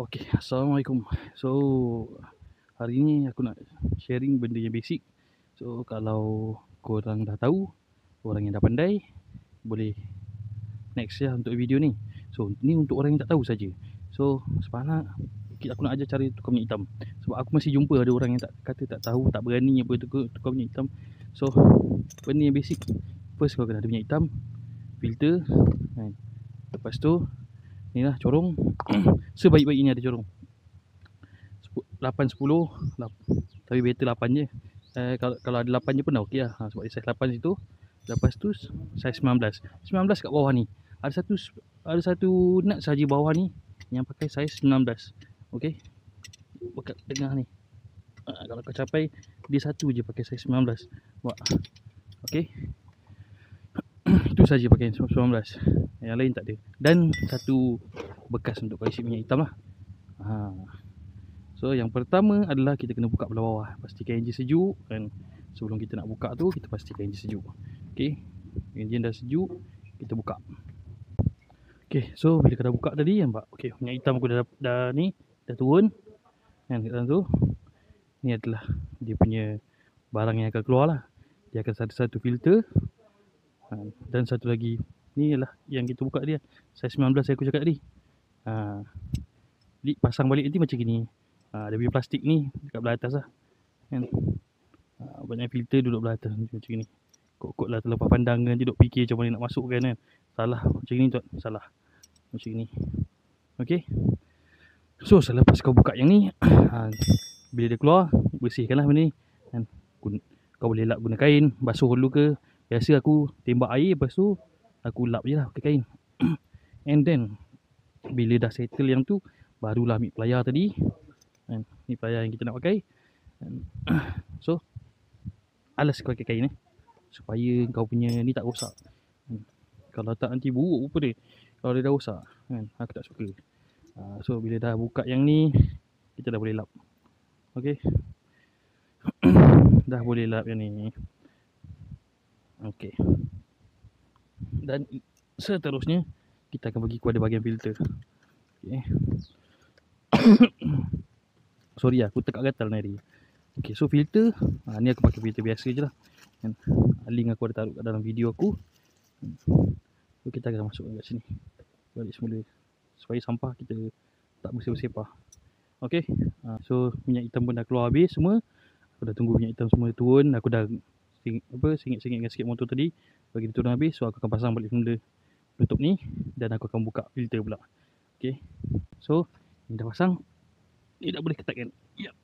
Okey, Assalamualaikum. So, hari ni aku nak sharing benda yang basic. So, kalau korang dah tahu, orang yang dah pandai, boleh next ya untuk video ni. So, ni untuk orang yang tak tahu saja. So, sepanjang aku nak ajar cara tukar minyak hitam. Sebab aku masih jumpa ada orang yang kata tak tahu, tak berani apa tukar minyak hitam. So, benda yang basic. First kau kena ada minyak hitam, filter, kan. Lepas tu, ni lah corong. Sebaik-baiknya ada corong. 8 10 tapi better 8 je. Kalau ada 8 je pun dah okey lah. Sebab dia saiz 8 situ. Lepas tu saiz 19 kat bawah ni. Ada satu nut saja bawah ni yang pakai saiz 19. Okey, dekat tengah ni. Kalau kau capai, dia satu je pakai saiz 19. Buat okey. Itu saja pakai 19. Yang lain tak ada. Dan satu bekas untuk kau isi minyak hitam lah. So yang pertama adalah kita kena buka belah bawah. Pastikan enjin sejuk kan. Sebelum kita nak buka tu, kita pastikan enjin sejuk. Okey, enjin dah sejuk, kita buka. Okey, so bila kita dah buka tadi nampak. Okey, minyak hitam aku dah ni dah turun. Kan kat dalam tu. Ni adalah dia punya barang yang akan keluar lah. Dia akan ada satu filter. Dan satu lagi, ni ialah yang kita buka dia. Saiz 19 yang aku cakap tadi. Pasang balik nanti macam gini. Dia punya plastik ni dekat belah atas lah kan. Banyak filter duduk belah atas macam ni. Kok lah terlepas pandang kan, duduk fikir macam mana nak masuk kan. Salah macam ni tuan, salah macam ni. Okey, so selepas kau buka yang ni, bila dia keluar, bersihkanlah benda ni kan. Kau boleh lap guna kain, basuh dulu ke. Biasa aku tembak air, lepas tu aku lap je lah pakai kain. And then bila dah settle yang tu, barulah ambil pelayar tadi kan. Ni pelayar yang kita nak pakai. So alas kau pakai kain supaya kau punya ni tak rosak. Kalau tak nanti buruk rupa dia. Kalau dia dah rosak kan, aku tak suka. So bila dah buka yang ni, kita dah boleh lap. Okey. Dah boleh lap yang ni. Okey. Dan seterusnya kita akan pergi kepada bahagian filter. Okey. Sorry aku tekak gatal ni. Okey, so filter, ni aku pakai filter biasa je lah. Link aku ada taruh kat dalam video aku. So kita akan masuk kat sini. Balik semula. Supaya sampah kita tak bersepah. Okey. So minyak hitam pun dah keluar habis semua. Aku dah tunggu minyak hitam semua turun. Aku dah singit-singit dengan sikit motor tadi. Bagi dia turun habis, so aku akan pasang balik semula tutup ni. Dan aku akan buka filter pula. Okey. So ni dah pasang. Ni dah boleh ketatkan. Yep.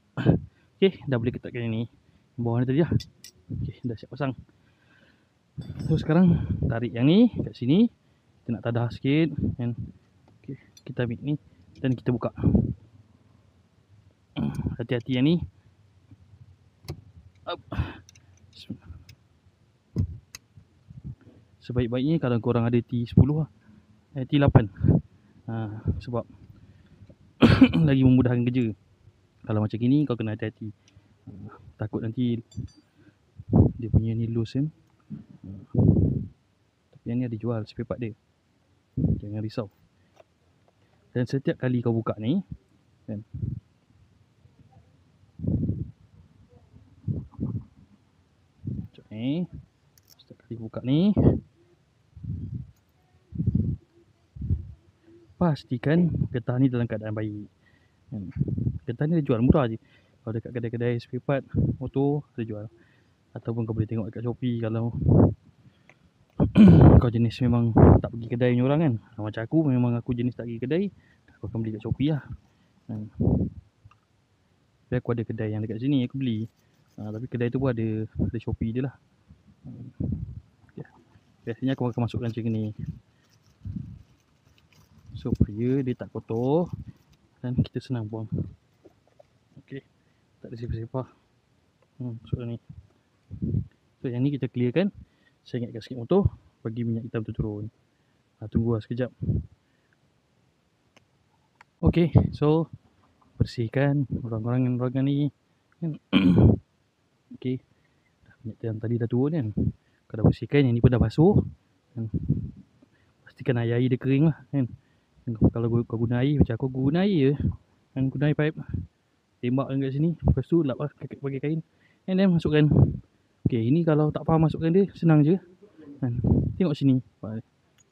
Okey, dah boleh ketatkan yang ni. Bawah ni tadi lah. Okey, dah siap pasang. So sekarang tarik yang ni kat sini. Kita nak tadah sikit kan. Okey, kita ambil ni dan kita buka. Hati-hati yang ni. Sebaik-baiknya kalau korang ada T10 lah. T8. Sebab lagi memudahkan kerja. Kalau macam gini kau kena hati-hati. Takut nanti dia punya ni loose kan. Tapi yang ni ada jual spare part dia. Jangan risau. Dan setiap kali kau buka ni kan, setiap kali buka ni, pastikan getah ni dalam keadaan baik. Getah ni dia jual murah je. Kalau dekat kedai-kedai spare part motor dia jual. Ataupun kau boleh tengok dekat Shopee kalau kau jenis memang tak pergi kedai punya orang kan. Macam aku, memang aku jenis tak pergi kedai, aku akan beli kat Shopee lah. Tapi aku ada kedai yang dekat sini aku beli. Tapi kedai tu pun ada Shopee dia lah. Biasanya aku akan masukkan macam ni supaya dia tak kotor dan kita senang buang. Okey, tak ada sepah-sepah. Masukkan ni. So yang ni kita clearkan. Saya ingatkan sikit motor, bagi minyak hitam tu turun. Tunggu lah sekejap. Okey, so bersihkan orang-orang ni kan. Okey, minyak hitam tadi dah turun kan. Kau dah bersihkan, yang ni pun dah basuh kan. Pastikan air dia kering lah kan. Kalau kau guna air, macam aku guna air je, dan guna pipe, tembakkan kat sini, lepas tu lap lah pakai kain, and then masukkan. Okay, ini kalau tak faham masukkan dia, senang je kan. Tengok sini,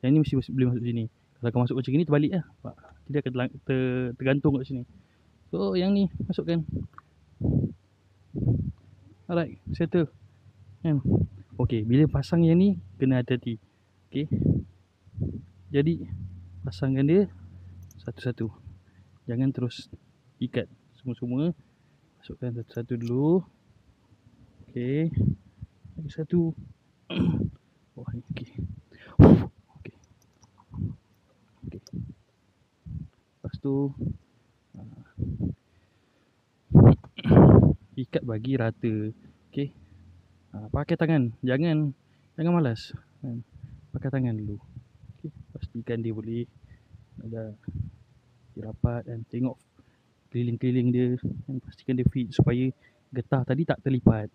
yang ni mesti boleh masuk sini. Kalau kau masuk macam ni, terbalik lah, dia akan tergantung kat sini. So yang ni masukkan. Alright, settle kan. Okay, bila pasang yang ni kena hati-hati. Okay, jadi pasangkan dia satu-satu, jangan terus ikat semua-semua. Masukkan satu-satu dulu. Okay, lagi satu. Oh ni okay. Okay. Okay. Lepas tu ikat bagi rata. Okay, pakai tangan, jangan malas kan? Pakai tangan dulu. Okay, pastikan dia boleh ada rapat dan tengok keliling-keliling dia dan pastikan dia fit supaya getah tadi tak terlipat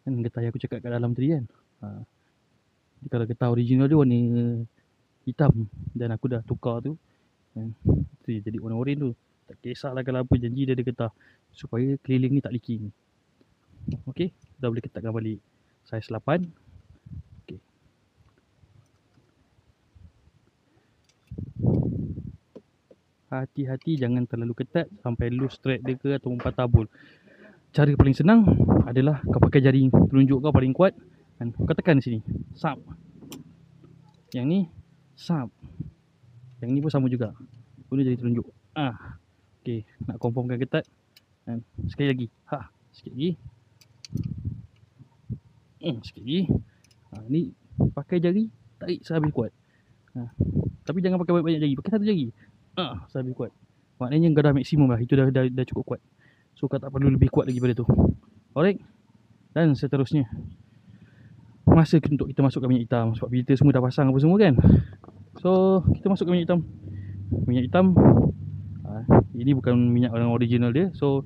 kan. Getah yang aku cakap kat dalam tadi kan, kalau getah original dia warna hitam dan aku dah tukar tu kan, jadi warna oren tu. Tak kisahlah kalau apa, janji dia ada getah supaya keliling ni tak leaking. Okay, dah boleh ketatkan balik saiz 8. Okay, hati-hati jangan terlalu ketat sampai loose thread dia ke ataupun patah bolt. Cara paling senang adalah kau pakai jari telunjuk kau paling kuat dan kau tekan sini, sap. Yang ni sap, yang ni pun sama juga, guna jari telunjuk. Okay, nak confirmkan ketat dan sekali lagi, sikit lagi, sikit lagi. Ni pakai jari tarik sehabis kuat. Tapi jangan pakai banyak-banyak jari, pakai satu jari sehabis kuat. Maknanya kau dah maksimum lah, itu dah cukup kuat. So kau tak perlu lebih kuat lagi pada tu. Alright, dan seterusnya masa untuk kita masukkan minyak hitam, sebab filter semua dah pasang apa semua kan. So kita masukkan minyak hitam. Minyak hitam ini bukan minyak yang original dia. So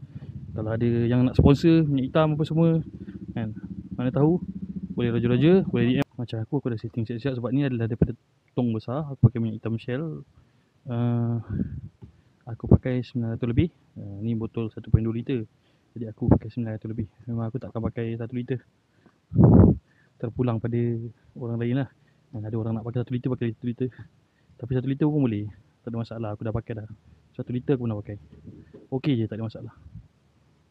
kalau ada yang nak sponsor minyak hitam apa semua kan, mana tahu, boleh raja-raja, boleh DM. Macam aku dah setting siap-siap sebab ni adalah daripada tong besar. Aku pakai minyak hitam Shell, aku pakai 900 lebih. Ni botol 1.2 liter, jadi aku pakai 900 lebih. Memang aku tak akan pakai 1 liter, terpulang pada orang lain lah. Dan ada orang nak pakai 1 liter, pakai 1 liter. Tapi 1 liter pun boleh, tak ada masalah. Aku dah pakai dah 1 liter, aku pernah pakai. Okey je, tak ada masalah.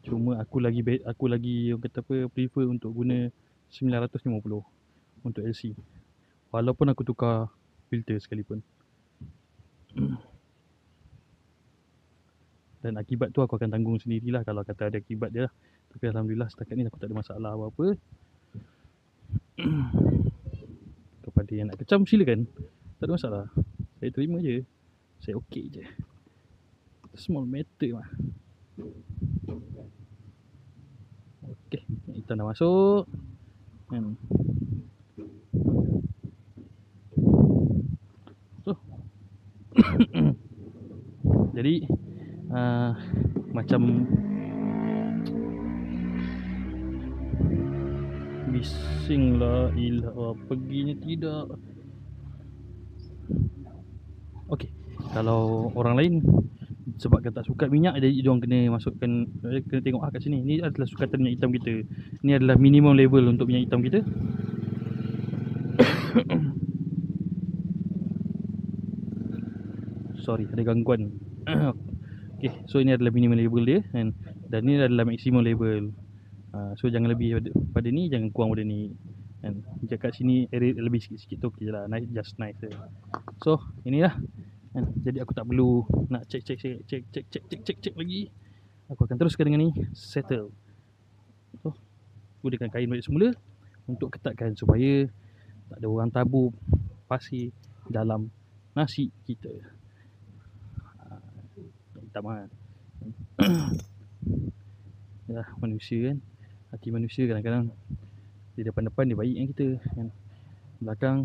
Cuma aku lagi orang kata apa, prefer untuk guna 950 untuk LC, walaupun aku tukar filter sekalipun. Dan akibat tu aku akan tanggung sendirilah kalau kata ada akibat dia lah. Tapi alhamdulillah setakat ni aku tak ada masalah apa-apa. Kepada yang nak kecam silakan, tak ada masalah, saya terima je, saya okey je. Small matter mah. Okey, kita dah masuk kan. So jadi macam bising lah, ilah perginya tidak. Okey, kalau orang lain sebabkan tak suka minyak, jadi diorang kena masukkan, kena tengok kat sini. Ni adalah sukatan minyak hitam kita. Ni adalah minimum level untuk minyak hitam kita. Sorry, ada gangguan. Okay, so ini adalah minimum level dia dan ni adalah maximum level. So jangan lebih pada ni, jangan kurang pada ni kan. Kat sini area lebih sikit-sikit tu okey je lah, nice, just nice je. So inilah kan. Jadi aku tak perlu nak cek lagi. Aku akan teruskan dengan ni, settle. So gunakan kain balik semula untuk ketatkan supaya tak ada orang tabur pasir dalam nasi kita. Hitam kan. Ya, manusia kan, hati manusia kadang-kadang di depan-depan dia baik kan kita kan, belakang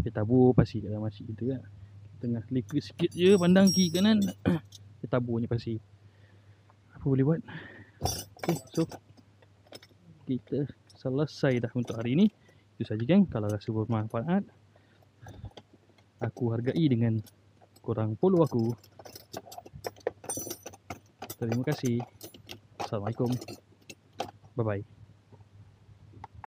dia tabur pasir dalam nasi kita kan. Tengah leka sikit je pandang kiri kanan, dia taburnya pasir. Apa boleh buat. Okay, so kita selesai dah untuk hari ni. Itu saja kan. Kalau rasa bermanfaat, aku hargai dengan korang follow aku. Terima kasih. Assalamualaikum. Bye bye.